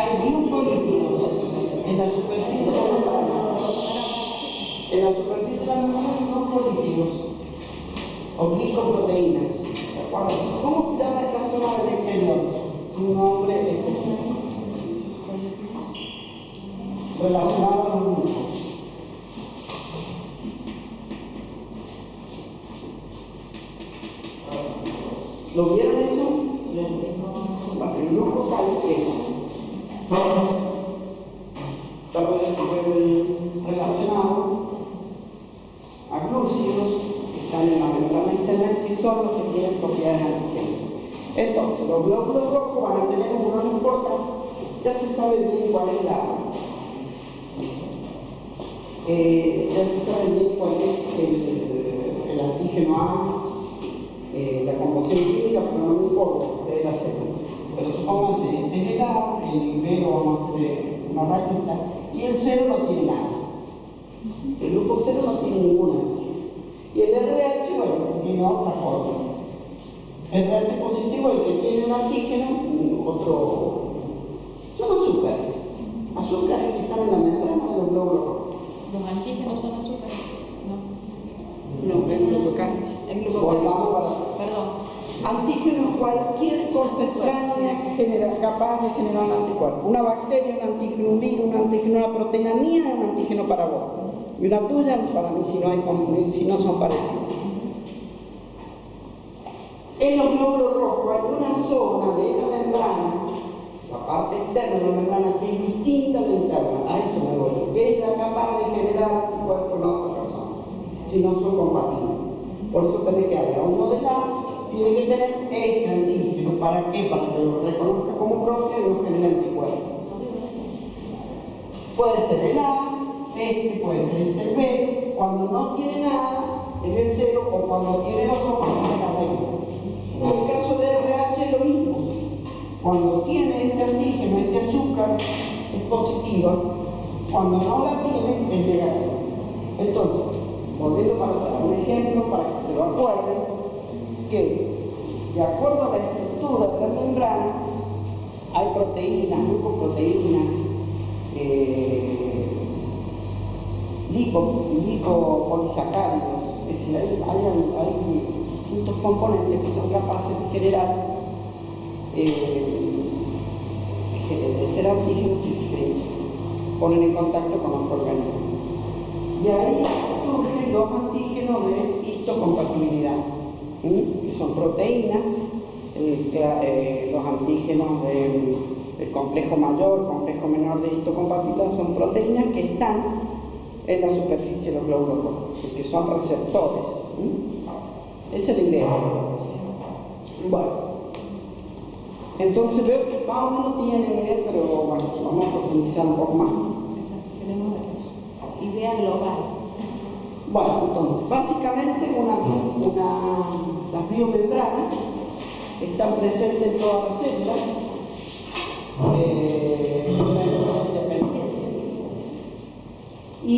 hay glucolípidos en la superficie de la membrana. En la superficie de la membrana hay glucolípidos o glicoproteínas. ¿De acuerdo? ¿Cómo se llama esta zona del exterior? Un nombre específico relacionado a los grupos. ¿Lo vieron eso? El glucocal es relacionado a glúcidos que están en la membrana interna, que son los que tienen propiedades antigénicas. Entonces, los glóbulos rojos van a tener un rol importante. Ya se sabe bien cuál es el antígeno A, la composición química, pero no me importa, ustedes la hacen. Pero supónganse, este es el A, el B lo vamos a hacer una rayita, y el 0 no tiene nada. El grupo 0 no tiene ninguna. Y el RH, bueno, tiene otra forma. El RH positivo, el que tiene un antígeno, son azúcares. Azúcares que están en la membrana de los glóbulos rojos. ¿Los antígenos son azúcares? No, el glucocal. Volvamos para... Perdón. Antígeno es cualquier cosa extraña capaz de generar un anticuerpo. Una bacteria, un antígeno, un virus, un antígeno, una proteína mía, un antígeno para vos. Y una tuya para mí si no son parecidos. En los glóbulos rojos hay una zona de la membrana, la parte externa de la membrana, que es distinta de la interna. A eso me voy. Que es la capaz de generar anticuerpos en la otra persona, si no son compatibles. Por eso tenés que agregar uno de la, tiene que tener este antígeno. ¿Para qué? Para que lo reconozca como propio y no genere anticuerpos. Puede ser el A, este puede ser el B, cuando no tiene nada es el 0, o cuando tiene el otro genera 20. En el caso de RH es lo mismo. Cuando tiene este antígeno, este azúcar, es positiva. Cuando no la tiene, es negativa. Entonces, volviendo para dar un ejemplo para que se lo acuerden, que de acuerdo a la estructura de la membrana, hay proteínas, glucoproteínas, lipopolisacáridos, es decir, hay distintos componentes que son capaces de generar de ser antígenos si se ponen en contacto con otro organismo. Y ahí surgen los antígenos de histocompatibilidad, que son proteínas, los antígenos del complejo mayor, complejo menor de histocompatibilidad, son proteínas que están en la superficie de los glóbulos rojos, que son receptores. Esa es la idea. Bueno, entonces veo que Pablo no tiene idea, pero bueno, vamos a profundizar un poco más. Tenemos idea global. Bueno, entonces, básicamente las biomembranas están presentes en todas las células, independiente, y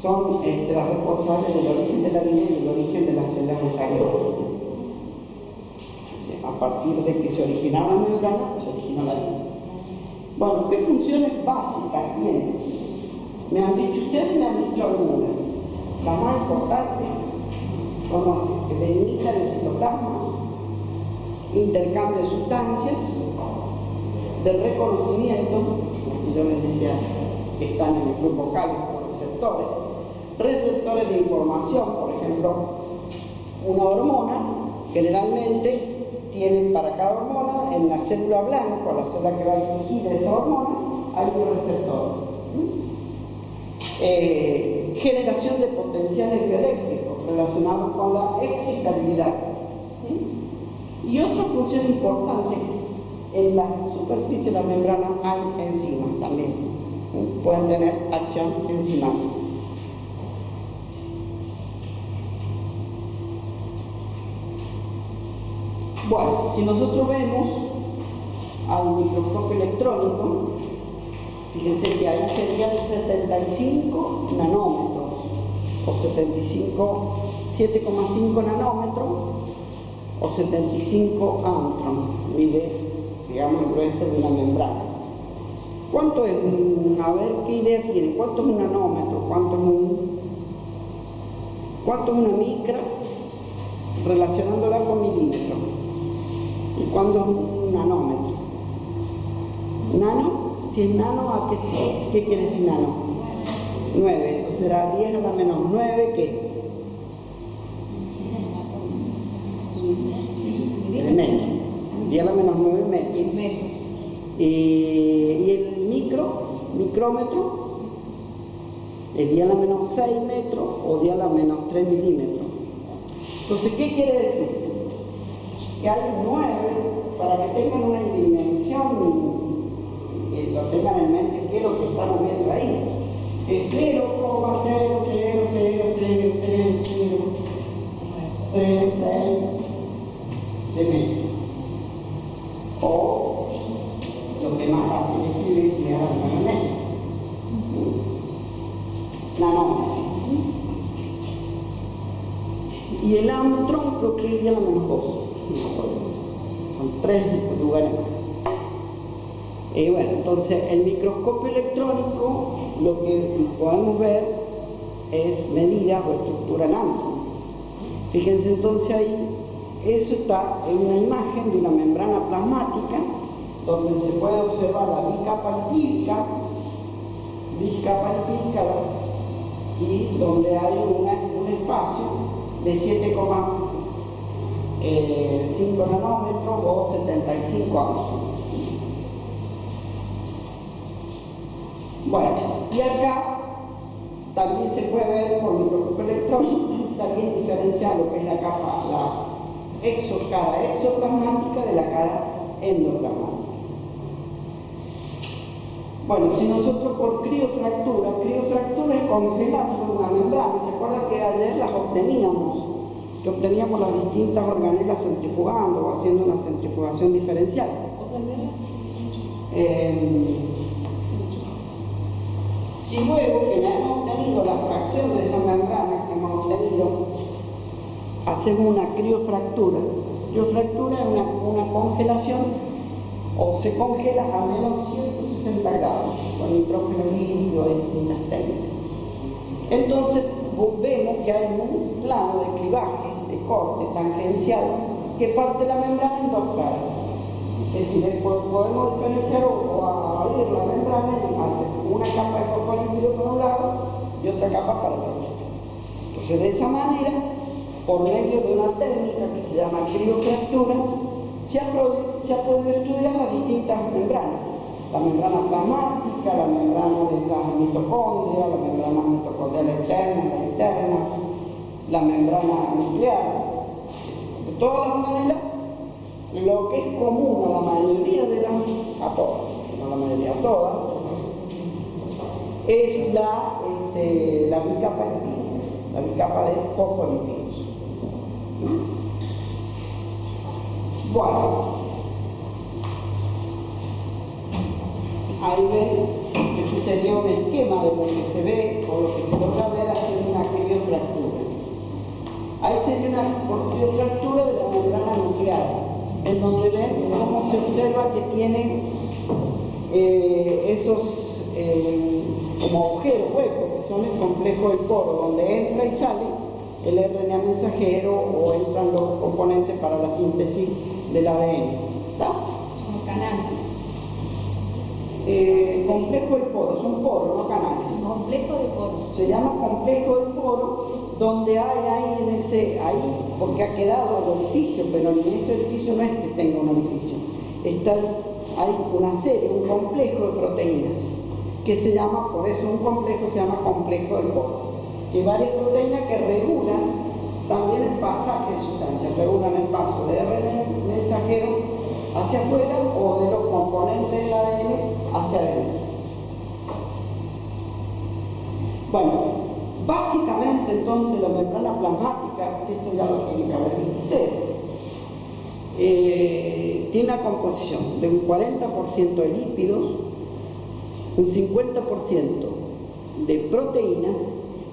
son las responsables del origen de la vida y del origen de las células eucarióticas. A partir de que se originó la membrana, se originó la vida. Bueno, ¿qué funciones básicas tienen? Ustedes me han dicho algunas. Las más importantes, ¿cómo así? Que delimitan el citoplasma, intercambio de sustancias, del reconocimiento, yo les decía que están en el grupo K, los receptores de información, por ejemplo, una hormona, generalmente tienen para cada hormona, en la célula blanca, la célula que va a dirigir esa hormona, hay un receptor. Generación de potenciales bioeléctricos relacionados con la excitabilidad. Y otra función importante es, en la superficie de la membrana hay enzimas también. Pueden tener acción enzimática. Bueno, si nosotros vemos al microscopio electrónico, fíjense que ahí serían 75 nanómetros, o 7,5 nanómetros, o 75 angstrom, mide digamos, el grueso de una membrana. ¿Cuánto es a ver qué idea tiene? ¿Cuánto es un nanómetro? ¿Cuánto es una micra? Relacionándola con milímetros. ¿Y cuánto es un nanómetro? ¿Nano? Si es nano, ¿a qué quiere decir nano? 9. Entonces será 10 a la menos 9, ¿qué? De metro. 10 a la menos 9 metros. Y el micrómetro, es 10 a la menos 6 metros o 10 a la menos 3 milímetros. Entonces, ¿qué quiere decir? Que hay 9, para que tengan una dimensión, que lo tengan en mente, que es lo que estamos viendo ahí, es 0,0000036 de metro. O lo que es más fácil de escribir, que es la metro. Nanómetro. Y el ámbitro creo que es la menos 2. Son 3 lugares más. Bueno, entonces el microscopio electrónico lo que podemos ver es medidas o estructura en ámbito. Fíjense entonces ahí, eso está en una imagen de una membrana plasmática donde se puede observar la bicapa lipídica y donde hay un espacio de 7,5 nanómetros o 75 angstrom. Bueno, y acá también se puede ver por microscopio electrónico, también diferenciar lo que es la capa, la cara exoplasmática de la cara endoplasmática. Bueno, si nosotros por criofractura es congelando una membrana. ¿Se acuerdan que ayer las obteníamos? Que obteníamos las distintas organelas centrifugando o haciendo una centrifugación diferencial. Si luego que ya hemos obtenido la fracción de esa membrana que hemos obtenido, hacemos una criofractura. Criofractura es una congelación, o se congela a menos 160 grados con nitrógeno líquido de distintas técnicas. Entonces vemos que hay un plano de clivaje, de corte tangencial, que parte la membrana en dos claros. Es decir, podemos diferenciar o abrir la membrana y hacer una capa de fosfolípido por un lado y otra capa para el otro. Entonces, de esa manera, por medio de una técnica que se llama criofractura, se ha podido estudiar las distintas membranas. La membrana plasmática, la membrana de las mitocondrias, la membrana mitocondrial externa, la membrana nuclear. De todas las maneras, lo que es común a la mayoría de las, a todas, no a la mayoría, a todas, es la bicapa lipídica, la bicapa de fosfolípidos. Bueno, ahí ven que este sería un esquema de lo que se ve o lo que se logra ver haciendo una criofractura. Ahí sería una criofractura de la membrana nuclear, en donde ven cómo se observa que tiene esos como agujeros huecos, que son el complejo del poro, donde entra y sale el RNA mensajero o entran los componentes para la síntesis del ADN. ¿Está? Son canales. Complejo del poro, son poros, no canales. Complejo de poros. Se llama complejo del poro, donde hay ahí, porque ha quedado el orificio, pero en ese orificio no es que tenga un orificio. Hay una serie, un complejo de proteínas, que se llama, por eso un complejo se llama complejo del poro. Que varias proteínas que regulan también el pasaje de sustancias, regulan el paso de RNA mensajero hacia afuera o de los componentes del ADN hacia adentro. Bueno, básicamente entonces la membrana plasmática, que esto ya lo tienen que haber visto ustedes, tiene una composición de un 40% de lípidos, un 50% de proteínas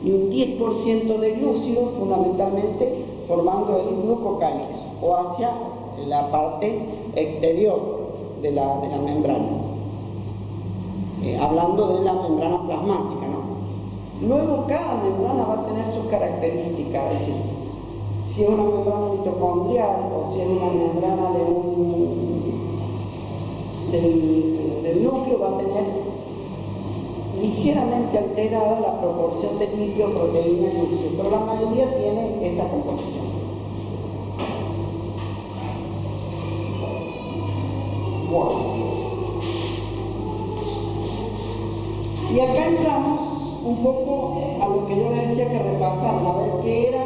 y un 10% de glúcidos, fundamentalmente formando el glucocálix o hacia la parte exterior de la membrana. Hablando de la membrana plasmática, ¿no? Luego cada membrana va a tener sus características, es decir, si es una membrana mitocondrial o si es una membrana del núcleo, va a tener ligeramente alterada la proporción de litio, proteína y glúcido, pero la mayoría tiene esa composición. Bueno. Y acá entramos un poco a lo que yo les decía que repasaron, a ver qué era,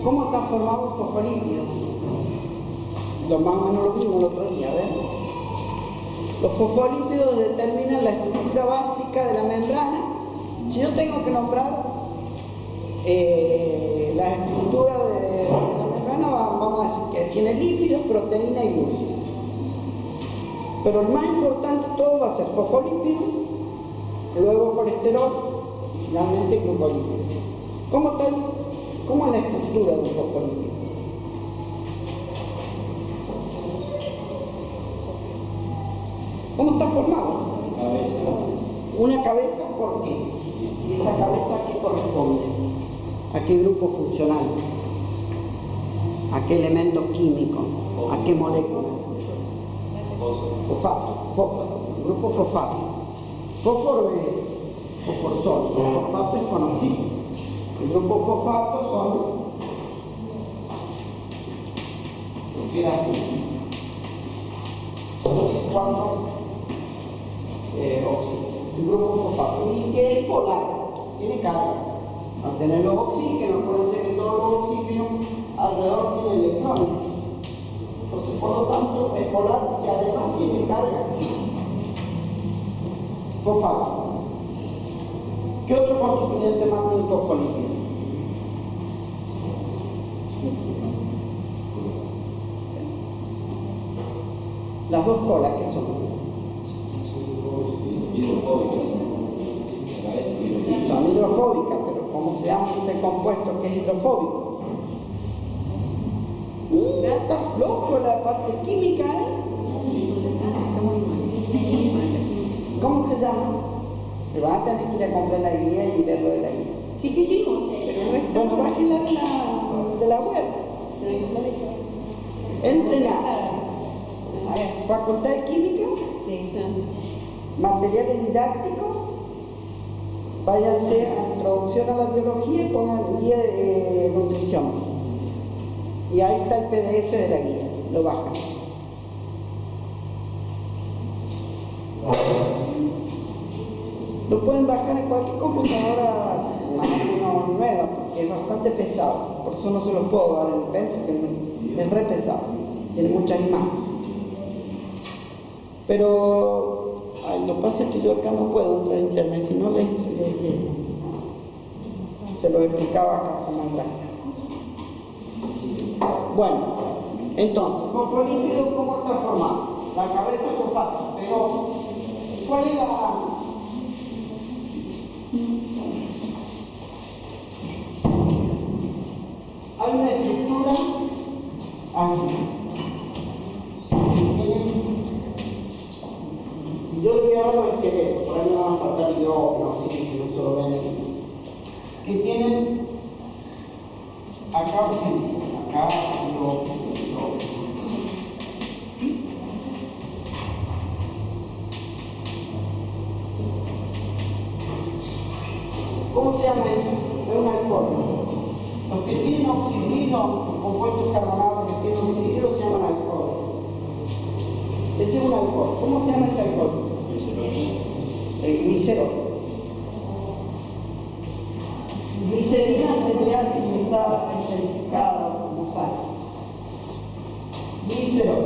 cómo están formados los fosfolípidos. Lo más o menos lo vimos el otro día, ¿ven? Los fosfolípidos determinan la estructura básica de la membrana. Si yo tengo que nombrar la estructura de la membrana, vamos a decir que tiene lípidos, proteína y glúcido. Pero el más importante de todo va a ser fosfolípido, luego colesterol, finalmente glucolípido. ¿Cómo es la estructura de un fosfolípido? ¿Cómo está formado? Una cabeza, ¿por qué? ¿Y esa cabeza a qué corresponde? ¿A qué grupo funcional? ¿A qué elemento químico? ¿A qué molécula? Fósforo, grupo fosfato. Fósforo es fósforo sólido, fosfato es conocido. El grupo fosfato son, lo que era así, 4 oxígenos, es un grupo fosfato y que es polar, tiene carga. Al tener los oxígenos, pueden ser que todos los oxígenos alrededor tienen electrones. Entonces, por lo tanto, es polar y además tiene carga. Fosfato. ¿Qué otro constituyente más tiene fosfolípido? Las dos colas, ¿qué son? Son hidrofóbicas, pero ¿cómo se llama ese compuesto que es hidrofóbico? Está flojo la parte química, ¿eh? ¿Cómo se llama? Se van a tener que ir a comprar la guía y verlo de la guía. Sí que hicimos, pero no está. Bueno, bájenla de la web. Entrenar. Facultad de Química. Sí. Materiales didácticos. Váyanse a Introducción a la Biología y pongan guía de nutrición. Y ahí está el PDF de la guía. Lo bajan. Lo pueden bajar en cualquier computadora más o menos nueva, porque es bastante pesado. Por eso no se los puedo dar en el pen, porque es re pesado. Tiene muchas imágenes. Pero lo que pasa es que yo acá no puedo entrar a internet, si no se lo explicaba acá como entrar. Bueno, entonces, fosfolípido, ¿cómo está formado? La cabeza fosfato, pero ¿cuál es la...? Hay una estructura así. Yo les voy a dar los esqueletos, por ahí no van a faltar hidrógeno, oxígeno, solo ven que tienen acá oxígeno, acá hidrógeno. ¿Cómo se llama eso? Es un alcohol. Los que tienen oxidrilo, compuestos carbonados que tienen oxidrilo, se llaman alcoholes. Ese es un alcohol. ¿Cómo se llama ese alcohol? Glicerol. Glicerina sería si está identificado como sal. Glicerol.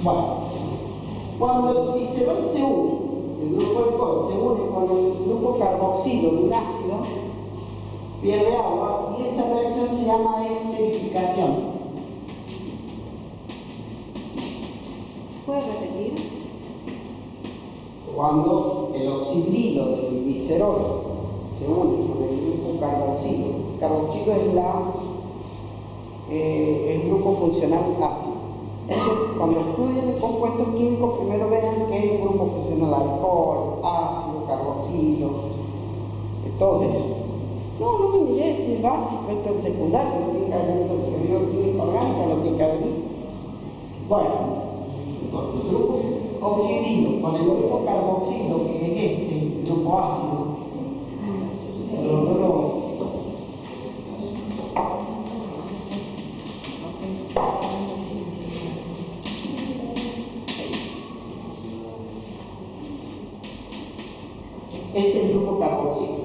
Bueno, cuando el glicerol se une, el grupo alcohol se une con el grupo carboxilo de un ácido, pierde agua y esa reacción se llama esterificación. ¿Puedes repetir? Cuando el oxidrilo del glicerol se une con el grupo carboxilo es el grupo funcional ácido. Cuando estudien el compuesto químico, primero vean qué grupo funciona: alcohol, ácido, carboxilo, todo eso. No me miré si es básico, esto es secundario, lo tiene que haber visto el que vio química orgánica, lo tiene que haber visto. Bueno, entonces el grupo oxidilo con el grupo carboxilo, que es el grupo ácido, es el grupo carboxilo.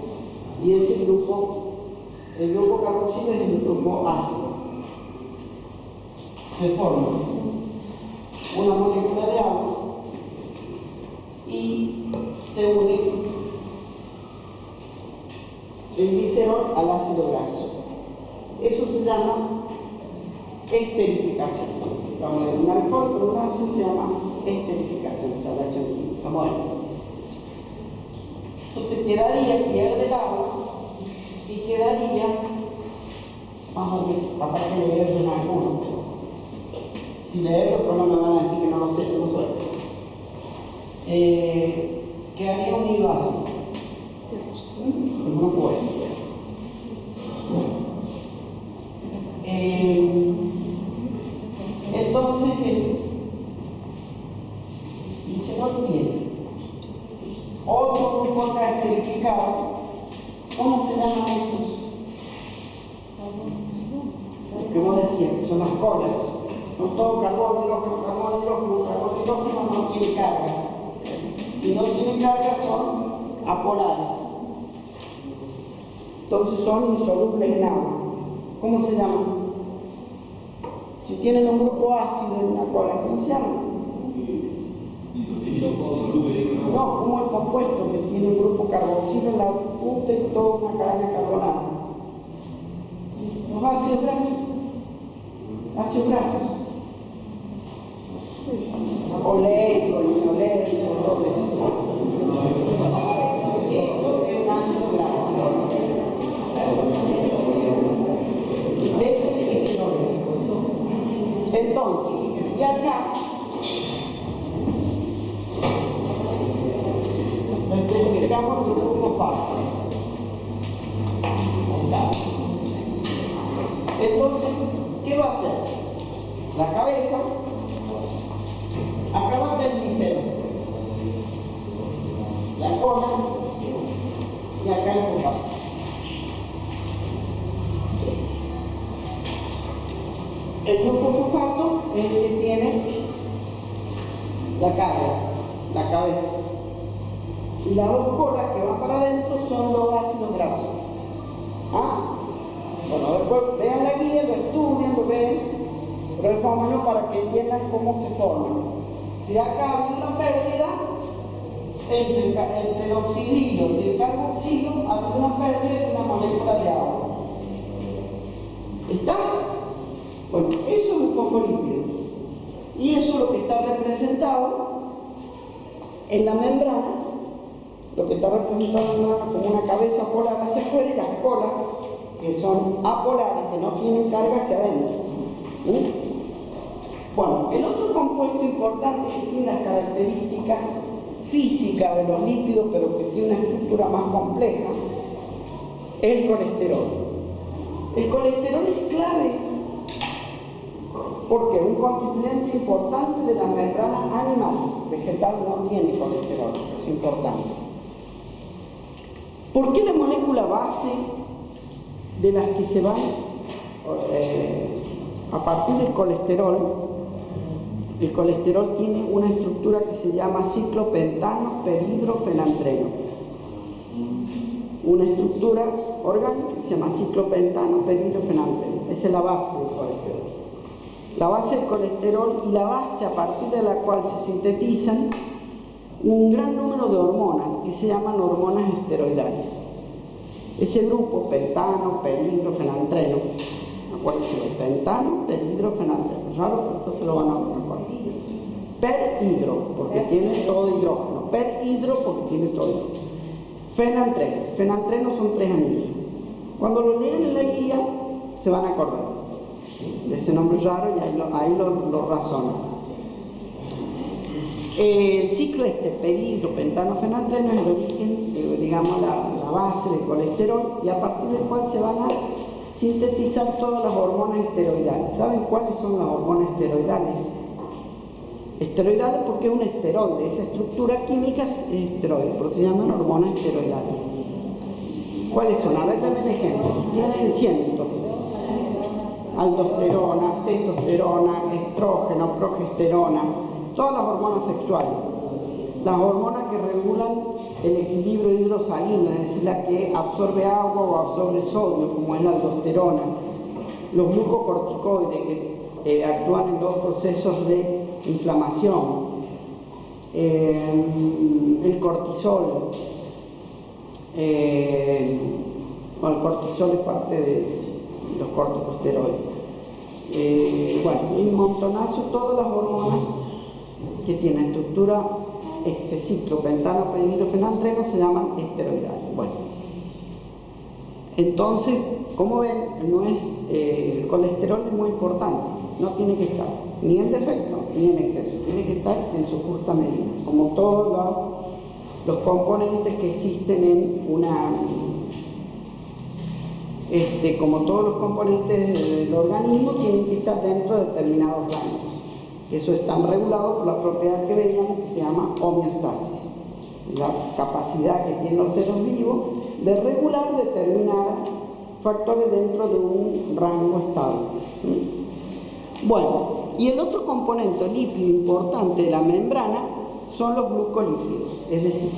Y ese grupo, el grupo carboxilo es el grupo ácido. Se forma una molécula de agua y se une el glicerol al ácido graso. Eso se llama esterificación. Un alcohol con un ácido se llama esterificación, esa reacción química. Bueno, entonces quedaría, pierde el agua y quedaría, vamos a ver, capaz que le veo yo en alguno, pero si le erro, pero no me van a decir que no lo sé, no soy. Quedaría unido así, el grupo S. Entonces, el glicerol tiene otro grupo esterificado. ¿Cómo se llaman estos? Lo que vos decías, que son las colas. No todo carbón, hidrógeno no tiene carga. Si no tienen carga son apolares. Entonces son insolubles en agua. ¿Cómo se llaman? Si tienen un grupo ácido en una cola, ¿cómo se llama? No, como el compuesto que tiene un grupo carboxilo en la punta y toda una cadena carbonada. Los ácidos grasos. Ácidos grasos. Oleico, linoleico, todo eso. Esto es un ácido graso. Este es el oleico. Entonces, y acá identificamos el grupo fácil. Entonces, ¿qué va a hacer? La cabeza, acá va a ser el glicerol, la cola y acá el fosfato. El grupo fosfato es el que tiene la carga, la cabeza. Y las dos colas que van para adentro son los ácidos grasos. ¿Ah? Bueno, después vean la guía, lo estudian, lo ven, pero es más o menos para que entiendan cómo se forman. Si acá había una pérdida, entre el oxidilo y el carboxilo había una pérdida de una molécula de agua. ¿Está? Bueno, eso es un fosfolípido. Y eso es lo que está representado en la membrana. Lo que está representado como una cabeza polar hacia afuera y las colas, que son apolares, que no tienen carga hacia adentro. Bueno, el otro compuesto importante que tiene las características físicas de los lípidos, pero que tiene una estructura más compleja, es el colesterol. El colesterol es clave porque es un constituyente importante de las membranas animales. Vegetal no tiene colesterol, es importante. ¿Por qué la molécula base de las que se van a partir del colesterol? El colesterol tiene una estructura que se llama ciclopentano perhidrofenantreno. Una estructura orgánica que se llama ciclopentano perhidrofenantreno. Esa es la base del colesterol. La base del colesterol y la base a partir de la cual se sintetizan un gran número de hormonas que se llaman hormonas esteroidales. Ese grupo, pentano, perhidrofenantreno, acuérdense, pentano, perhidrofenantreno, raro, pero entonces lo van a acordar. Perhidro, porque tiene todo hidrógeno, perhidro, porque tiene todo hidrógeno. Fenantreno, fenantreno son 3 anillos. Cuando lo lean en la guía, se van a acordar. de ese nombre raro, y ahí lo razono. El ciclo peridropentano-fenantreno es el origen, digamos, la base del colesterol, y a partir del cual se van a sintetizar todas las hormonas esteroidales. ¿Saben cuáles son las hormonas esteroidales? Esteroidales porque es un esteroide, esa estructura química es esteroide, por eso se llaman hormonas esteroidales. ¿Cuáles son? A ver, denme ejemplos. Tienen cientos. Aldosterona, testosterona, estrógeno, progesterona, todas las hormonas sexuales. Las hormonas que regulan el equilibrio hidrosalino, es decir, la que absorbe agua o absorbe sodio, como es la aldosterona. Los glucocorticoides que actúan en los procesos de inflamación. El cortisol. El cortisol es parte de los corticosteroides. Bueno, y un montonazo, todas las hormonas que tienen estructura ciclo pentano-peridrofenantreno se llaman esteroidales. Bueno, entonces, como ven, el colesterol es muy importante, no tiene que estar ni en defecto ni en exceso, tiene que estar en su justa medida, como todos los componentes que existen en una... como todos los componentes del organismo, tienen que estar dentro de determinados rangos. Eso está regulado por la propiedad que veíamos que se llama homeostasis, la capacidad que tienen los seres vivos de regular determinados factores dentro de un rango estable. Bueno, y el otro componente lípido importante de la membrana son los glucolípidos, es decir,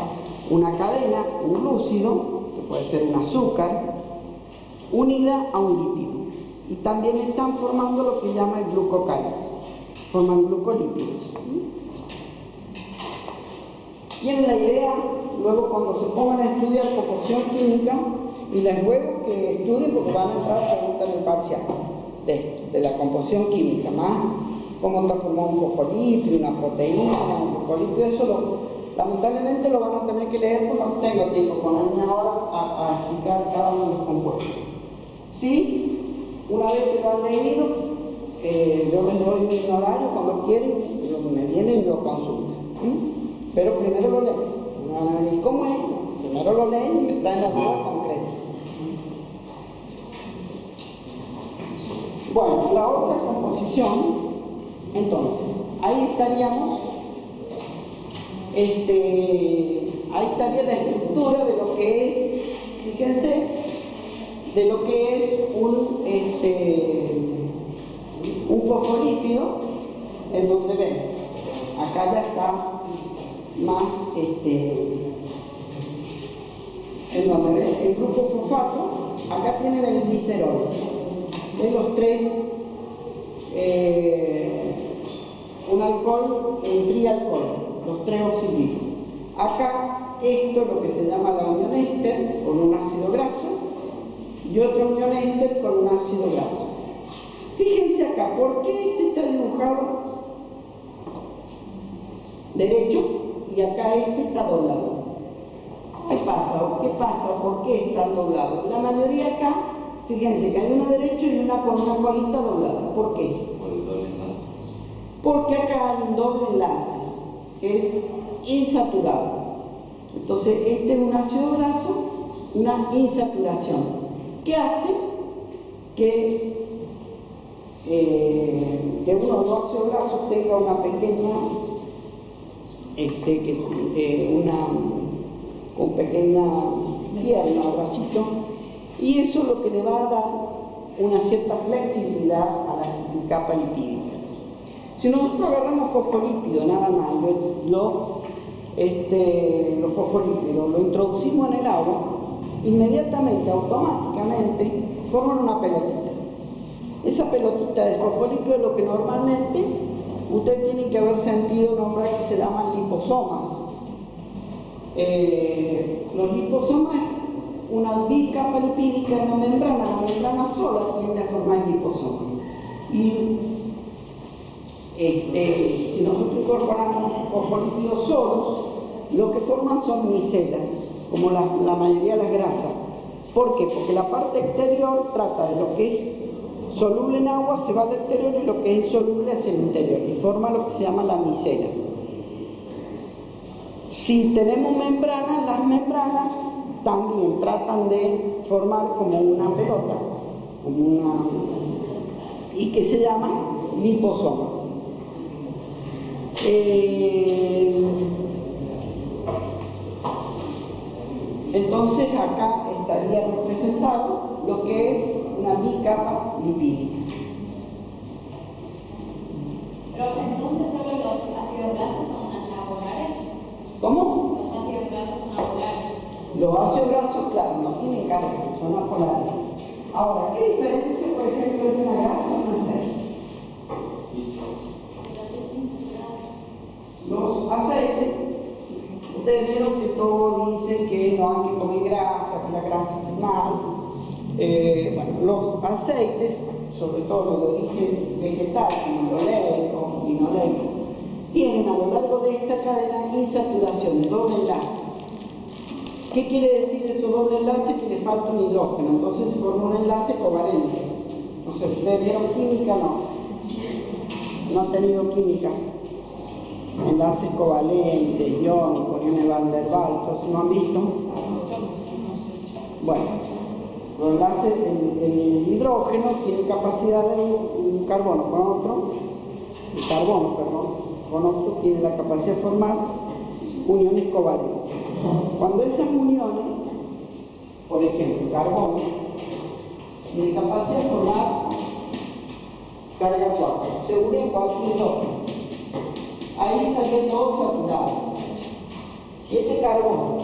una cadena, un glúcido, que puede ser un azúcar, unida a un lípido, y también están formando lo que llama el glucocáliz, forman glucolípidos. Tienen la idea, luego cuando se pongan a estudiar composición química, y les ruego que estudien porque van a entrar a preguntas en el parcial de esto, de la composición química, más cómo está formado un fosfolípido, una proteína, un glucolípido, eso lamentablemente lo van a tener que leer porque no tengo tiempo ponerme ahora a explicar cada uno de los compuestos. Sí, una vez que lo han leído, yo les doy un horario cuando quieren, me vienen y lo consultan. Pero primero lo leen. No van a venir como es, primero lo leen y me traen la duda concreta. Bueno, la otra composición, entonces, ahí estaríamos, ahí estaría la estructura de lo que es, fíjense, de lo que es un fosfolípido, en donde ven, acá ya está más, en donde ven el grupo fosfato, acá tienen el glicerol, de los tres, un alcohol, un trialcohol, los tres oxidritos. Acá, esto es lo que se llama la unión éster, con un ácido graso, y otra unión éster con un ácido graso. Fíjense acá, ¿por qué este está dibujado derecho y acá este está doblado? ¿Qué pasa? ¿Qué pasa? ¿Por qué están doblados? La mayoría acá, fíjense que hay uno derecho y una con una colita doblada. ¿Por qué? Por el doble enlace. Porque acá hay un doble enlace, que es insaturado. Entonces, este es un ácido graso, una insaturación, que hace que uno de los ácidos grasos tenga una pequeña, con pequeña pierna o bracito, y eso es lo que le va a dar una cierta flexibilidad a la capa lipídica. Si nosotros agarramos fosfolípido nada más, los fosfolípidos lo introducimos en el agua, inmediatamente, automáticamente, forman una pelotita. Esa pelotita de fosfolípido es lo que normalmente ustedes tienen que haber sentido nombrar, que se llaman liposomas. Los liposomas, una bicapa lipídica en la membrana sola tiende a formar liposomas. Y si nosotros incorporamos fosfolípidos solos, lo que forman son micelas, como la mayoría de las grasas. ¿Por qué? Porque la parte exterior trata de lo que es soluble en agua se va al exterior y lo que es insoluble hacia el interior y forma lo que se llama la micela. Si tenemos membranas, las membranas también tratan de formar como una pelota, y que se llama liposoma. Entonces acá estaría representado lo que es una bicapa lipídica. Pero entonces solo los ácidos grasos son apolares. ¿Cómo? Los ácidos grasos son apolares. Los ácidos grasos, claro, no tienen carga, son apolares. Ahora, ¿qué diferencia, por ejemplo, entre una grasa y un aceite? Los aceites, ustedes vieron que todo dice que no hay que comer grasa, que la grasa hace mal. Bueno, los aceites, sobre todo los de origen vegetal, como el oleico, linoleico, tienen a lo largo de esta cadena insaturaciones, doble enlace. ¿Qué quiere decir eso doble enlace? Que le falta un hidrógeno, entonces se forma un enlace covalente. No sé, ¿ustedes vieron química? No han tenido química. Enlaces covalentes, iónicos, uniones Van der Waals, ¿no han visto? Bueno, los enlaces, el hidrógeno tiene capacidad de un carbono con otro, el carbono, perdón, con otro tiene la capacidad de formar uniones covalentes. Cuando esas uniones, por ejemplo, carbono, tiene capacidad de formar carga 4, se unen 4 hidrógenos. Ahí estaría todo saturado. Si este carbono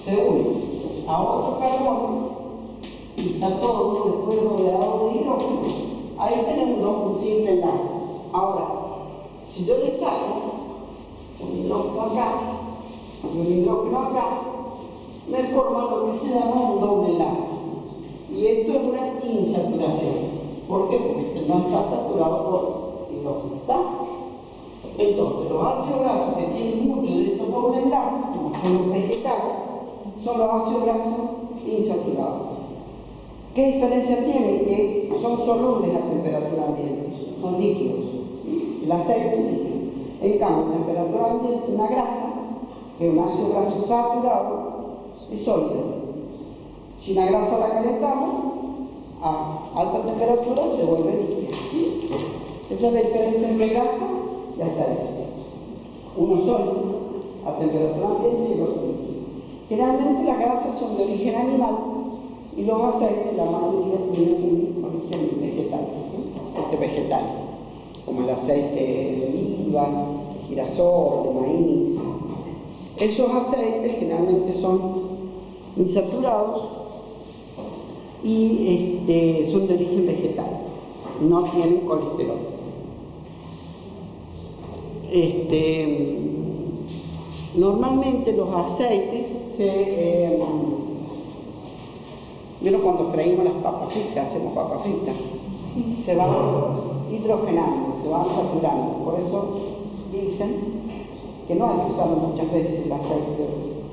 se une a otro carbono y está todo después rodeado de hidrógeno, ahí tenemos un simple enlace. Ahora, si yo le saco un hidrógeno acá y un hidrógeno acá, me forma lo que se llama un doble enlace. Y esto es una insaturación. ¿Por qué? Porque no está saturado por hidrógeno. ¿Está? Entonces, los ácidos grasos que tienen muchos de estos dobles enlaces, como son los vegetales, son los ácidos grasos insaturados. ¿Qué diferencia tienen? Que son solubles a temperatura ambiente, son líquidos. El aceite es líquido. En cambio, a temperatura ambiente, una grasa, que es un ácido graso saturado, es sólido. Si la grasa la calentamos, a alta temperatura se vuelve líquida. Esa es la diferencia entre grasa y aceite. Uno sólido a temperatura ambiente y el otro líquido. Generalmente las grasas son de origen animal y los aceites, la mayoría tienen origen vegetal, aceite vegetal, como el aceite de oliva, girasol, de maíz. Esos aceites generalmente son insaturados y son de origen vegetal, no tienen colesterol. Normalmente los aceites ¿vieron cuando freímos las papas fritas, hacemos papas fritas? Se van hidrogenando, se van saturando. Por eso dicen que no hay que usarlo muchas veces el aceite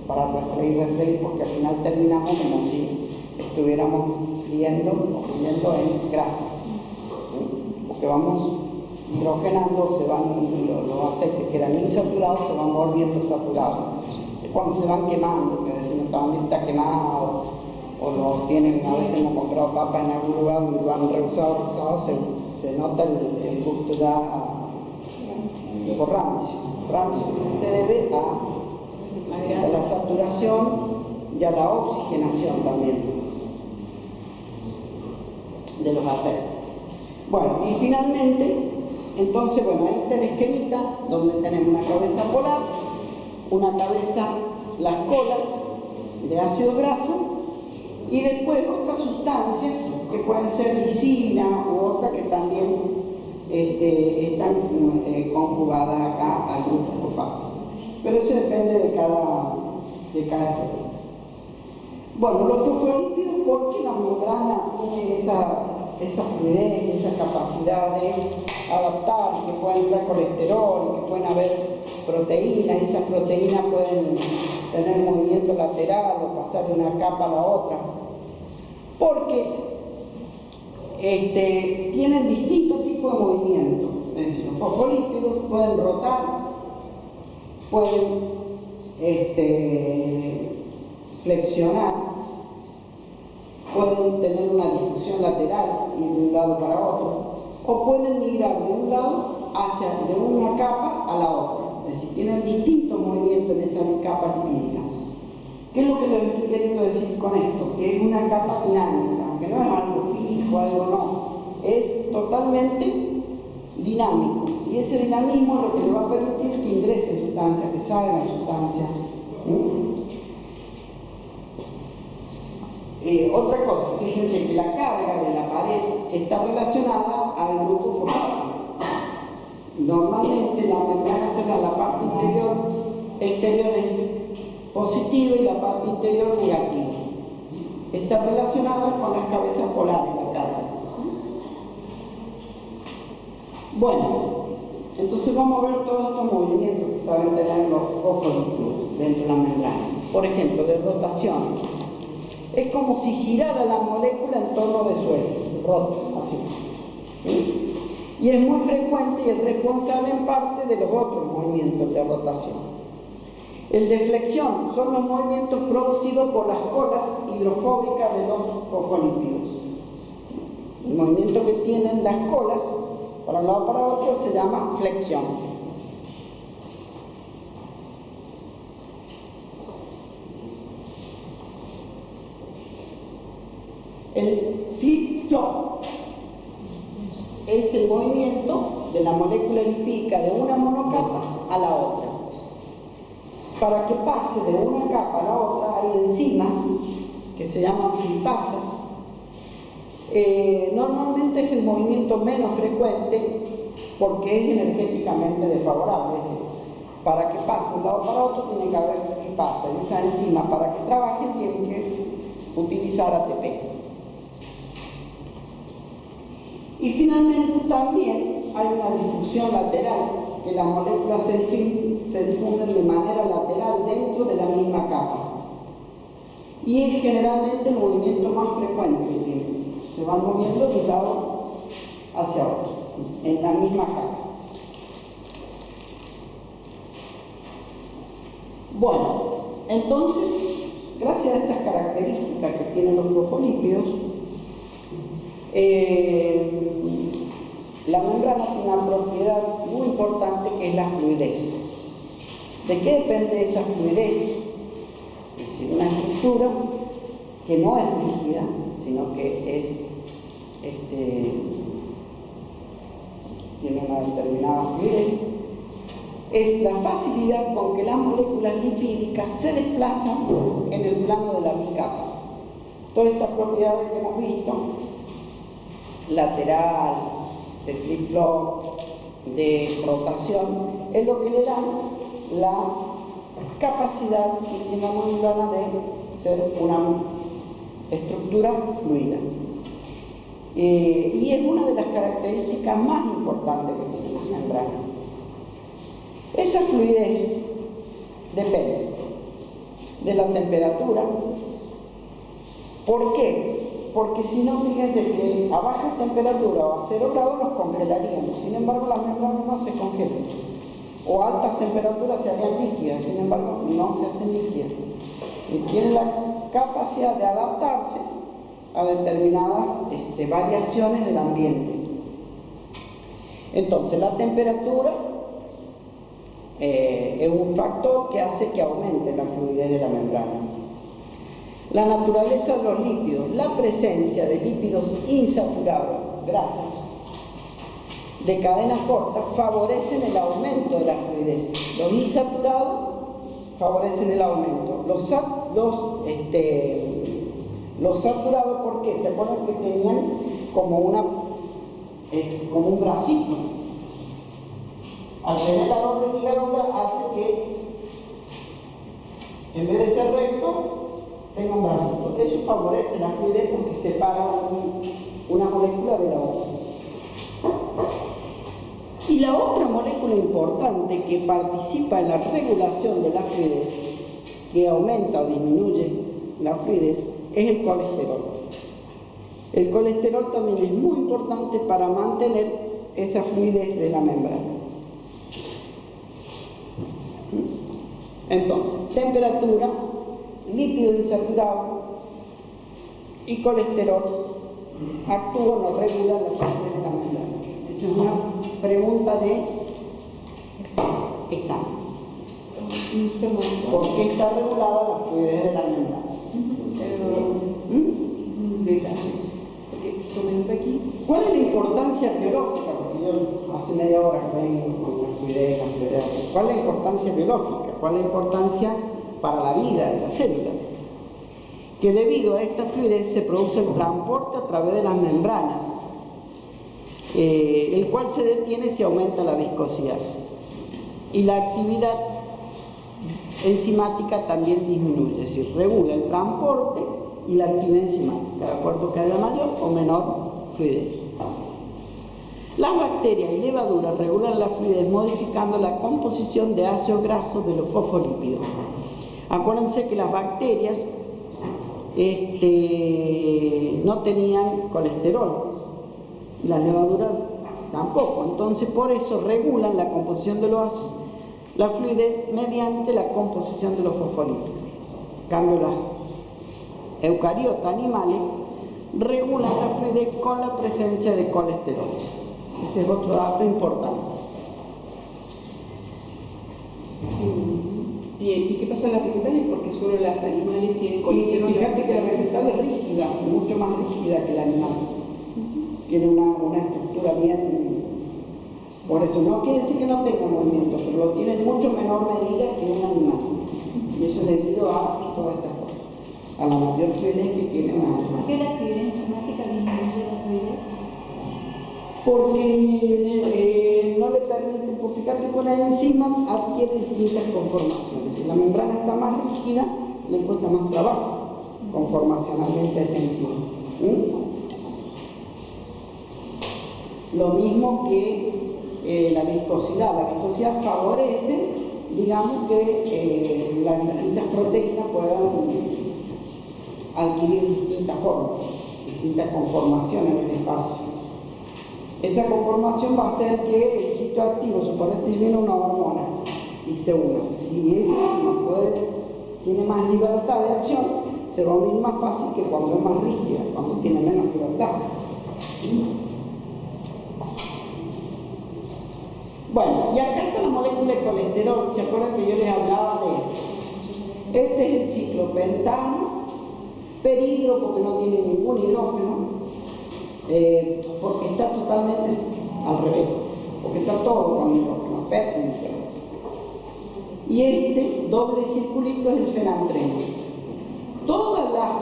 para refreír, porque al final terminamos como si estuviéramos friendo en grasa, ¿sí? Porque vamos hidrogenando, se van los aceites que eran insaturados se van volviendo saturados. Es cuando se van quemando, que decimos también está quemado, o lo tienen, a veces hemos comprado papas en algún lugar donde lo han rehusado, se nota el gusto ya por rancio. Se debe a la saturación y a la oxigenación también de los aceites. Bueno, y finalmente, entonces, bueno, ahí está el esquemita donde tenemos una cabeza polar, una cabeza, las colas de ácido graso y después otras sustancias que pueden ser lisina u otras que también están conjugadas acá al grupo fosfato. Pero eso depende de cada especie. Bueno, los fosfolípidos, porque la membrana tiene esa fluidez, esa capacidad de adaptar, que pueden entrar colesterol, que pueden haber proteínas, y esas proteínas pueden tener movimiento lateral o pasar de una capa a la otra, porque tienen distintos tipos de movimiento. Es decir, los fosfolípidos pueden rotar, pueden flexionar, pueden tener una difusión lateral, ir de un lado para otro, o pueden migrar de un lado de una capa a la otra. Es decir, tienen distintos movimientos en esas capas lipídicas. ¿Qué es lo que les estoy queriendo decir con esto? Que es una capa dinámica, que no es algo fijo, algo no, es totalmente dinámico. Y ese dinamismo es lo que le va a permitir que ingrese sustancias, que salgan sustancias. Otra cosa, fíjense que la carga de la pared está relacionada al grupo fosfolípido. Normalmente la membrana celular, la parte exterior es positiva y la parte interior negativa. Está relacionada con las cabezas polares, la carga. Bueno, entonces vamos a ver todos estos movimientos que saben tener los fosfolípidos dentro de la membrana. Por ejemplo, de rotación. Es como si girara la molécula en torno de su eje, rota, así. ¿Sí? Y es muy frecuente y es responsable en parte de los otros movimientos de rotación. El de flexión son los movimientos producidos por las colas hidrofóbicas de los fosfolípidos. El movimiento que tienen las colas para un lado para otro se llama flexión. El flip-flop es el movimiento de la molécula lipídica de una monocapa a la otra. Para que pase de una capa a la otra hay enzimas que se llaman flipasas. Normalmente es el movimiento menos frecuente porque es energéticamente desfavorable. Es decir, para que pase de un lado para otro tiene que haber flipasa. Y esa enzima, para que trabaje, tiene que utilizar ATP. Y finalmente también hay una difusión lateral, que las moléculas se difunden de manera lateral dentro de la misma capa. Y es generalmente el movimiento más frecuente que tienen. Se van moviendo de un lado hacia otro, en la misma capa. Bueno, entonces, gracias a estas características que tienen los fosfolípidos, la membrana tiene una propiedad muy importante que es la fluidez. ¿De qué depende esa fluidez? Es decir, una estructura que no es rígida, sino que tiene una determinada fluidez, es la facilidad con que las moléculas lipídicas se desplazan en el plano de la bicapa. Todas estas propiedades que hemos visto, lateral, de flip-flop, de rotación, es lo que le da la capacidad que tiene la membrana de ser una estructura fluida. Y es una de las características más importantes que tienen las membranas. Esa fluidez depende de la temperatura. ¿Por qué? Porque si no, fíjense que a baja temperatura o a 0 grados nos congelaríamos. Sin embargo, las membranas no se congelan. O a altas temperaturas se harían líquidas, sin embargo, no se hacen líquidas. Y tienen la capacidad de adaptarse a determinadas variaciones del ambiente. Entonces, la temperatura es un factor que hace que aumente la fluidez de la membrana. La naturaleza de los lípidos, la presencia de lípidos insaturados, grasas, de cadenas cortas, favorecen el aumento de la fluidez. Los insaturados favorecen el aumento. Los saturados, ¿por qué? ¿Se acuerdan que tenían como un bracito? Al tener la doble ligadura hace que, en vez de ser recto, tenga un bracito. Eso favorece la fluidez porque separa una molécula de la otra. Y la otra molécula importante que participa en la regulación de la fluidez que aumenta o disminuye la fluidez es el colesterol. El colesterol también es muy importante para mantener esa fluidez de la membrana. Entonces, temperatura, lípido insaturado y colesterol actúan o regulan la fluidez de la membrana. Esa es una pregunta de examen. ¿Por qué está regulada la fluidez de la membrana? ¿Cuál es la importancia biológica? Porque yo hace media hora que vengo con la fluidez. ¿Cuál es la importancia biológica? ¿Cuál es la importancia para la vida de la célula? Que debido a esta fluidez se produce el transporte a través de las membranas, el cual se detiene si aumenta la viscosidad. Y la actividad enzimática también disminuye, es decir, regula el transporte y la actividad enzimática, de acuerdo que haya mayor o menor fluidez. Las bacterias y levaduras regulan la fluidez modificando la composición de ácidos grasos de los fosfolípidos. Acuérdense que las bacterias no tenían colesterol, las levaduras tampoco, entonces por eso regulan la composición de los ácidos, la fluidez mediante la composición de los fosfolípidos. En cambio, las eucariotas animales regulan la fluidez con la presencia de colesterol. Ese es otro dato importante. ¿Y qué pasa en las vegetales? Porque solo las animales tienen Y colesterol. fíjate que la vegetal es rígida, mucho más rígida que el animal. Tiene una estructura bien. Por eso no quiere decir que no tenga movimiento, pero lo tiene en mucho menor medida que un animal. Y eso es debido a todas estas cosas, a la mayor fluidez que tiene un animal. ¿Por qué la actividad enzimática disminuye la fluidez? Porque no le permite, pues fíjate que la enzima adquiere distintas conformaciones. Si la membrana está más rígida, le cuesta más trabajo conformacionalmente a esa enzima. Lo mismo que la viscosidad. La viscosidad favorece, digamos, que las distintas proteínas puedan adquirir distintas formas, distintas conformaciones en el espacio. Esa conformación va a hacer que el sitio activo, suponete si viene una hormona y se una. Si esa enzima tiene más libertad de acción, se va a unir más fácil que cuando es más rígida, cuando tiene menos libertad. Bueno, y acá está la molécula de colesterol. ¿Se acuerdan que yo les hablaba de esto? Este es el ciclopentano, peligro porque no tiene ningún hidrógeno, porque está totalmente al revés, porque está todo con hidrógeno, péptido. Y este doble circulito es el fenantreno. Todas las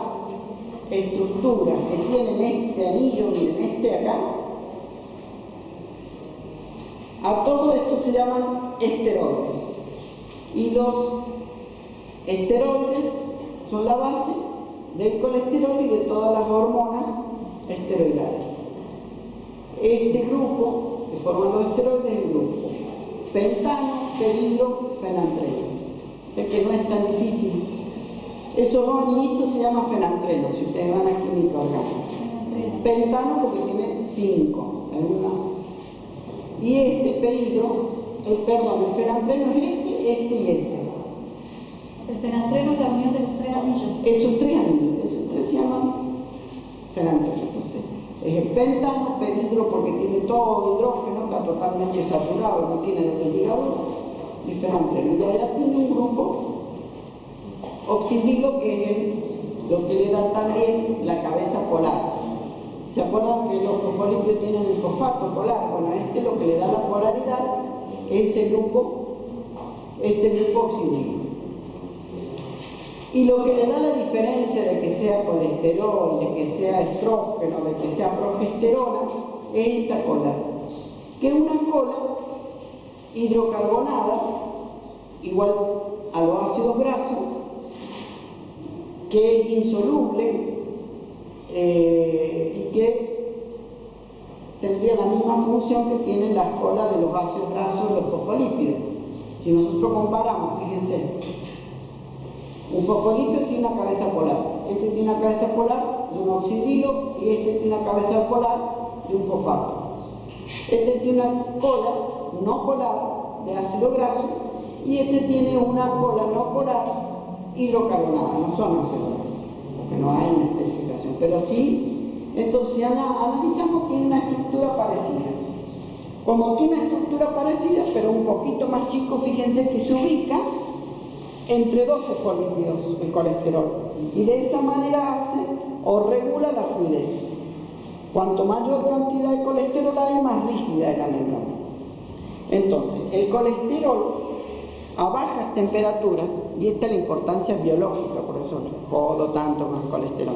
estructuras que tienen este anillo, miren, este acá, a todo esto se llaman esteroides. Y los esteroides son la base del colesterol y de todas las hormonas esteroidales. Este grupo que forman los esteroides es el grupo pentano, peridro, fenantreno. Es que no es tan difícil. Esos dos anillitos se llaman fenantreno, si ustedes van a química orgánica. Pentano porque tiene 5. Y este peridro, el fenantreno es este y ese. El fenantreno es la unión de los tres anillos. Esos tres anillos, esos tres se llaman fenantreno. Entonces, es el pentano, peridro porque tiene todo hidrógeno, está totalmente saturado, no tiene los ligadores, y fenantreno. Y allá tiene un grupo oxidrilo que es lo que le da también la cabeza polar. ¿Se acuerdan que los fosfolípidos tienen el fosfato polar? Bueno, este lo que le da la polaridad es el grupo, este grupo oxidrilo. Y lo que le da la diferencia de que sea colesterol, de que sea estrógeno, de que sea progesterona, es esta cola, que es una cola hidrocarbonada, igual a los ácidos grasos, que es insoluble y que tendría la misma función que tienen las colas de los ácidos grasos de los fosfolípidos. Si nosotros comparamos, fíjense, Un fosfolípido tiene una cabeza polar. Este tiene una cabeza polar de un oxidrilo y este tiene una cabeza polar de un fosfato. Este tiene una cola no polar de ácido graso y este tiene una cola no polar hidrocarbonadas. No son ácidos grasos, porque no hay una esterificación, pero sí, entonces si analizamos, tiene una estructura parecida. Como tiene una estructura parecida, pero un poquito más chico, fíjense que se ubica entre dos fosfolípidos, el colesterol, y de esa manera hace o regula la fluidez. Cuanto mayor cantidad de colesterol hay, más rígida es la membrana. Entonces, el colesterol a bajas temperaturas, y esta es la importancia biológica, por eso jodo tanto con el colesterol.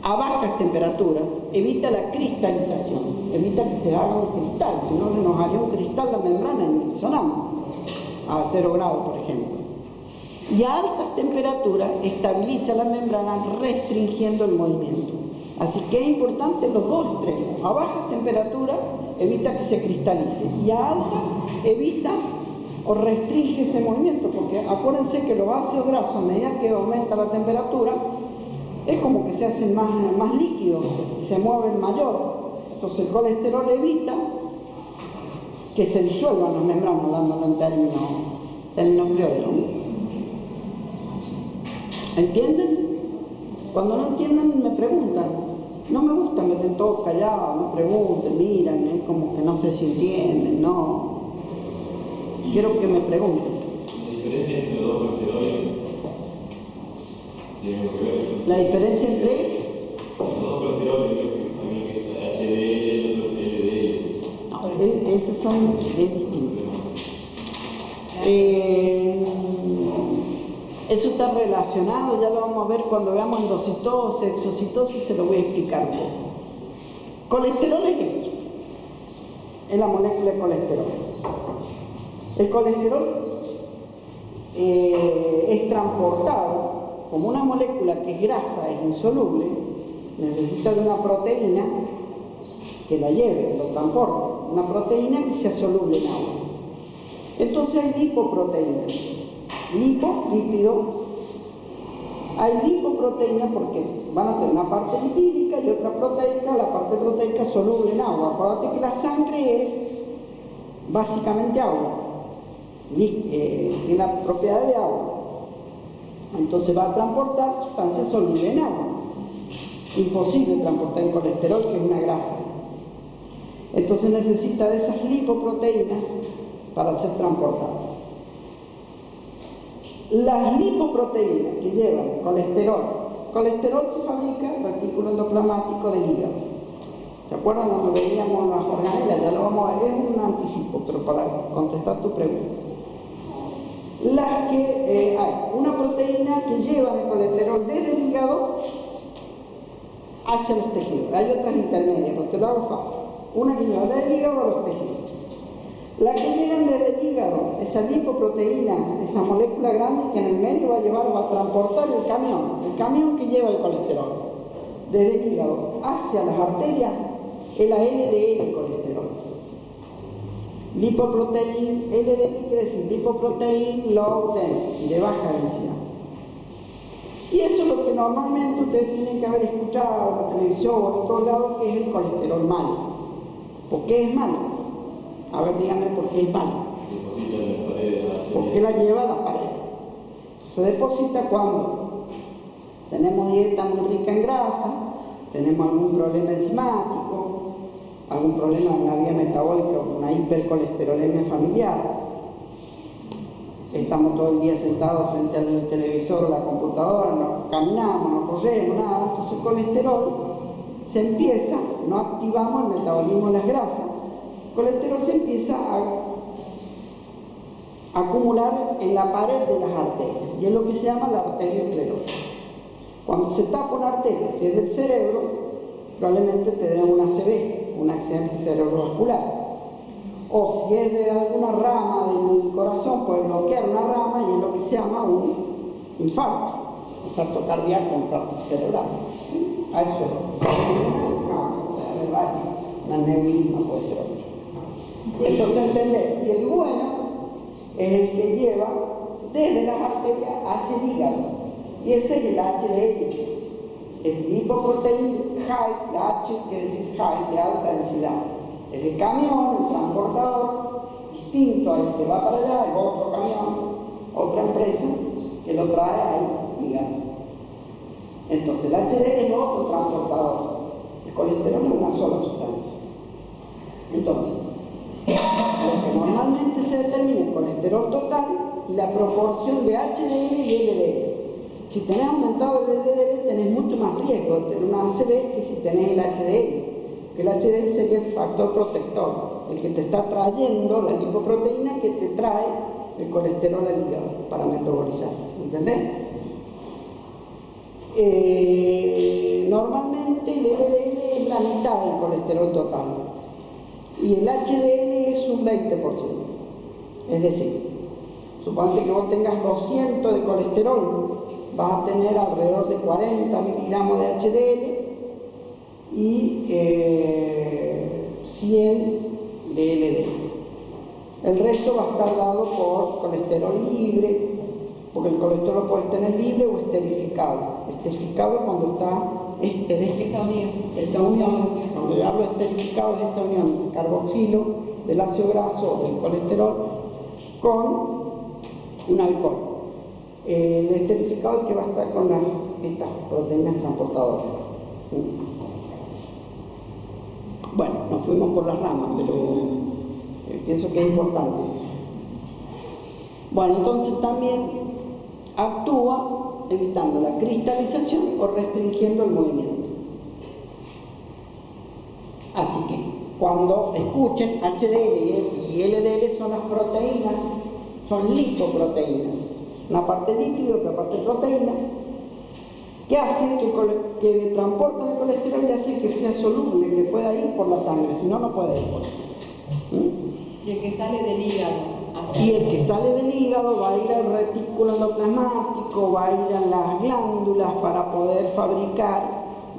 A bajas temperaturas evita la cristalización, evita que se haga un cristal, si no se nos haría un cristal la membrana en sonamos a 0 grados, por ejemplo. Y a altas temperaturas estabiliza la membrana restringiendo el movimiento. Así que es importante los dos extremos. A bajas temperaturas evita que se cristalice y a altas evita o restringe ese movimiento, porque acuérdense que los ácidos grasos, a medida que aumenta la temperatura, es como que se hacen más líquidos, se mueven mayor. Entonces el colesterol evita que se disuelvan las membranas, dándolo en términos criollos. ¿Entienden? Cuando no entienden me preguntan. No me gusta que estén todos callados, no pregunten, miran, es como que no sé si entienden, no. Quiero que me pregunten. ¿La diferencia entre los dos colesteroles tiene que ver? ¿La diferencia entre? Los dos colesteroles, también que es HDL, el otro LDL. No, esos son distintos. Eso está relacionado, ya lo vamos a ver cuando veamos endocitosis, exocitosis, se lo voy a explicar un poco. Colesterol es eso, es la molécula de colesterol. El colesterol es transportado como una molécula que es grasa, es insoluble, necesita de una proteína que la lleve, lo transporte, una proteína que sea soluble en agua. Entonces hay lipoproteínas. Lípido, hay lipoproteína porque van a tener una parte lipídica y otra proteica, la parte proteica soluble en agua. Acuérdate que la sangre es básicamente agua, tiene la propiedad de agua, entonces va a transportar sustancias solubles en agua. Imposible transportar el colesterol, que es una grasa. Entonces necesita de esas lipoproteínas para ser transportadas. Las lipoproteínas que llevan colesterol se fabrica retículo endoplasmático del hígado. ¿Se acuerdan cuando veíamos las organelas? Ya lo vamos a ver, es un anticipo, pero para contestar tu pregunta. Las que hay una proteína que lleva el colesterol desde el hígado hacia los tejidos. Hay otras intermedias, pero te lo hago fácil. Una que lleva desde el hígado a los tejidos. La que llegan desde el hígado, esa lipoproteína, esa molécula grande que en el medio va a transportar el camión que lleva el colesterol desde el hígado hacia las arterias, es la LDL colesterol. Lipoproteína, LDL quiere decir lipoprotein low density, de baja densidad. Y eso es lo que normalmente ustedes tienen que haber escuchado en la televisión o en todos lados, que es el colesterol malo. ¿Por qué es malo? A ver, díganme por qué es malo. Se deposita en la pared de la arteria. ¿Por qué la lleva a la pared? Se deposita cuando tenemos dieta muy rica en grasa, tenemos algún problema enzimático, algún problema de una vía metabólica, una hipercolesterolemia familiar. Estamos todo el día sentados frente al televisor o la computadora, no caminamos, no corremos, nada. Entonces el colesterol se empieza, no activamos el metabolismo de las grasas, el colesterol se empieza a acumular en la pared de las arterias y es lo que se llama la arteriosclerosis. Cuando se tapa una arteria, si es del cerebro, probablemente te dé un ACV, un accidente cerebrovascular. O si es de alguna rama del corazón, puede bloquear una rama y es lo que se llama un infarto cardíaco, infarto cerebral. A eso es un aneurisma, puede ser otro. Entonces entender, y el bueno es el que lleva desde las arterias hacia el hígado. Y ese es el HDL. Es lipoprotein high, la H quiere decir high, de alta densidad. El camión, el transportador, distinto al que va para allá, es otro camión, otra empresa que lo trae al hígado. Entonces el HDL es otro transportador. El colesterol es una sola sustancia. Entonces, lo que normalmente se determina el colesterol total y la proporción de HDL y LDL. Si tenés aumentado el LDL, tenés mucho más riesgo de tener una ACV que si tenés el HDL. Que el HDL sería el factor protector, el que te está trayendo la lipoproteína que te trae el colesterol al hígado para metabolizar. ¿Entendés? Normalmente el LDL es la mitad del colesterol total y el HDL es un 20%. Es decir, suponte que vos tengas 200 de colesterol, vas a tener alrededor de 40 miligramos de HDL y 100 de LDL. El resto va a estar dado por colesterol libre, porque el colesterol lo puedes tener libre o esterificado. Esterificado es cuando está esa unión. Cuando yo hablo de esterificado es esa unión del carboxilo, del ácido graso o del colesterol con un alcohol. El esterificado es el que va a estar con estas proteínas transportadoras. Bueno, nos fuimos por las ramas, pero pienso que es importante eso. Bueno, entonces también actúa evitando la cristalización o restringiendo el movimiento. Así que cuando escuchen HDL y LDL son las proteínas, son lipoproteínas, una parte líquida, otra parte proteína, que hacen que transportan el colesterol y hacen que sea soluble, que pueda ir por la sangre, si no, no puede ir por la sangre. Y el que sale del hígado. Y el que sale del hígado va a ir al retículo endoplasmático, va a ir a las glándulas para poder fabricar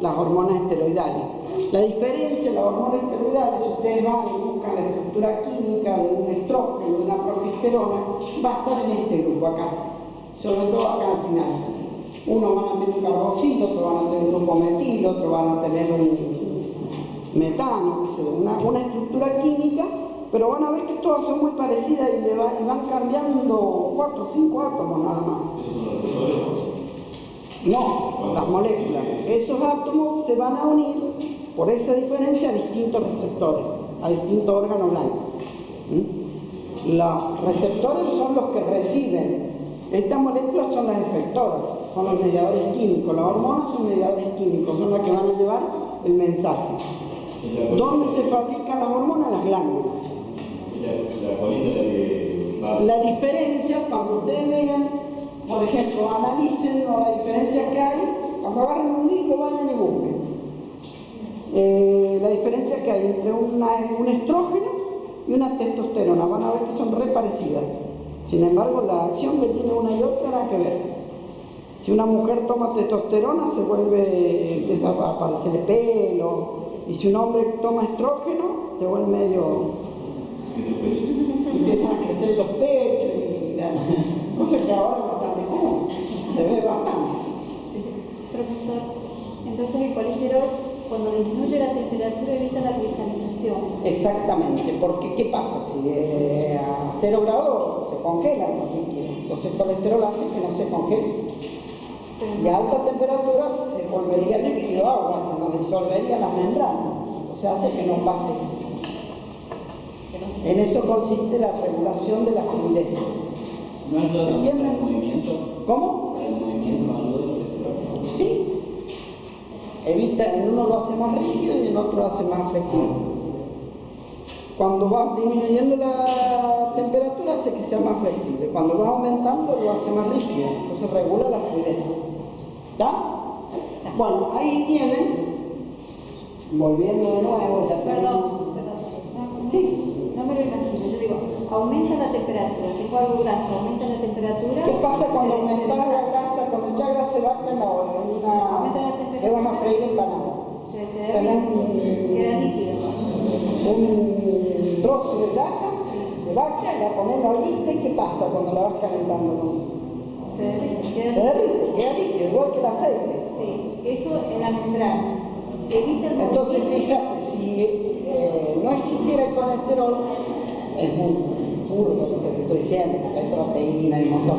las hormonas esteroidales. La diferencia de las hormonas esteroidales, si ustedes van y buscan la estructura química de un estrógeno, de una progesterona, va a estar en este grupo acá, sobre todo acá al final. Unos van a tener un carboxilo, otros van a tener un grupo metil, otros van a tener un metano, una estructura química, pero van a ver que todas son muy parecidas y van cambiando 4 o 5 átomos nada más. No, las moléculas. Esos átomos se van a unir por esa diferencia a distintos receptores, a distintos órganos blancos. Los receptores son los que reciben. Estas moléculas son las efectoras, son los mediadores químicos. Las hormonas son mediadores químicos, son las que van a llevar el mensaje. ¿Dónde se fabrican las hormonas? Las glándulas. La diferencia, cuando ustedes vean, por ejemplo, analicen la diferencia que hay, cuando agarren un disco vayan y busquen. La diferencia que hay entre un estrógeno y una testosterona, van a ver que son re parecidas. Sin embargo, la acción que tiene una y otra nada que ver. Si una mujer toma testosterona, empieza a aparecer el pelo, y si un hombre toma estrógeno, se vuelve medio... empiezan a crecer los pechos y cosa que ahora es bastante común, se ve bastante. Sí. Profesor, entonces el colesterol cuando disminuye la temperatura evita la cristalización. Exactamente, porque ¿qué pasa? Si a 0 grados se congelan los líquidos, entonces el colesterol hace que no se congele. Y a alta temperatura se volvería líquido agua, se nos disolvería las membranas, o sea, hace que no pase eso. En eso consiste la regulación de la fluidez. ¿No ayuda ¿Entienden? para el movimiento? ¿Cómo? ¿Para el movimiento no ayuda el colesterol? Sí. Evita, en uno lo hace más rígido y en otro lo hace más flexible. Cuando va disminuyendo la temperatura hace que sea más flexible. Cuando va aumentando lo hace más rígido. Entonces regula la fluidez. ¿Está? Bueno, ahí tienen, volviendo de nuevo, ya Perdón. Sí. No me lo imagino, yo digo, aumenta la temperatura, tengo algo graso, aumenta la temperatura. ¿Qué pasa cuando aumentas la grasa? Cuando el chagra se va en una... que vas a freír empanada. Tenés queda líquido. un trozo de grasa de vaca, la pones en la ollita y ¿qué pasa cuando la vas calentando con eso? Se derrite, Se derrite, queda líquido, igual que el aceite. Sí, eso en la membrana. Evita el Entonces, movimiento. fíjate, si no existiera el colesterol, es muy puro lo que te estoy diciendo, hay proteína y un montón,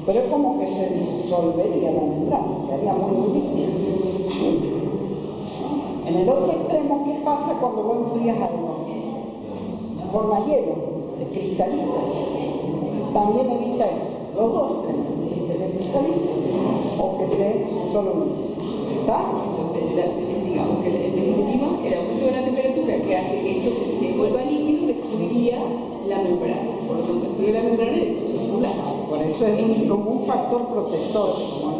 pero es como que se disolvería la membrana, se haría muy líquido. En el otro extremo, ¿qué pasa cuando vos enfrías algo? Se forma hielo, se cristaliza. También evita eso, los dos extremos, que se cristalice o que se solubilice. ¿Está? Entonces, digamos, en definitiva, el aumento de la temperatura que hace que esto se vuelva líquido destruiría la membrana. Por lo tanto, destruye la membrana y destruye celular. Por eso es como un factor protector.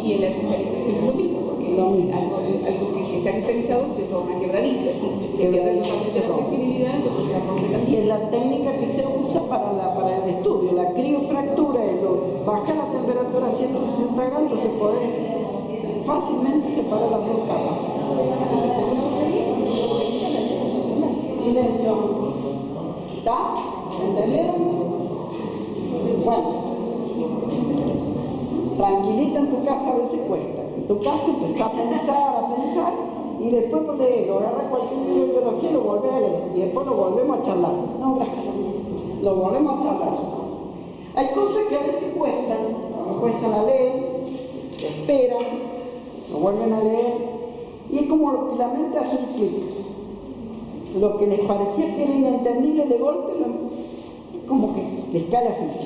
Y en la cristalización es lo mismo, porque algo que está cristalizado se torna quebradizo, es decir, se pierde totalmente la flexibilidad, entonces se rompe Y también. es la técnica que se usa para el estudio, la criofractura, bajar la temperatura a 160 grados, entonces podés fácilmente separar las dos capas. Entonces, por una Silencio. ¿Está? ¿Me entendieron? Bueno, tranquilita en tu casa a veces cuesta. En tu casa empezás a pensar y después lo lees, lo agarras cualquier libro de biología y lo volvés a leer y después lo volvemos a charlar. No, gracias. Lo volvemos a charlar. Hay cosas que a veces cuestan, cuando cuestan la ley, esperan, lo vuelven a leer y es como que la mente hace un clic. Lo que les parecía que era inentendible de golpe, como que les cae la ficha.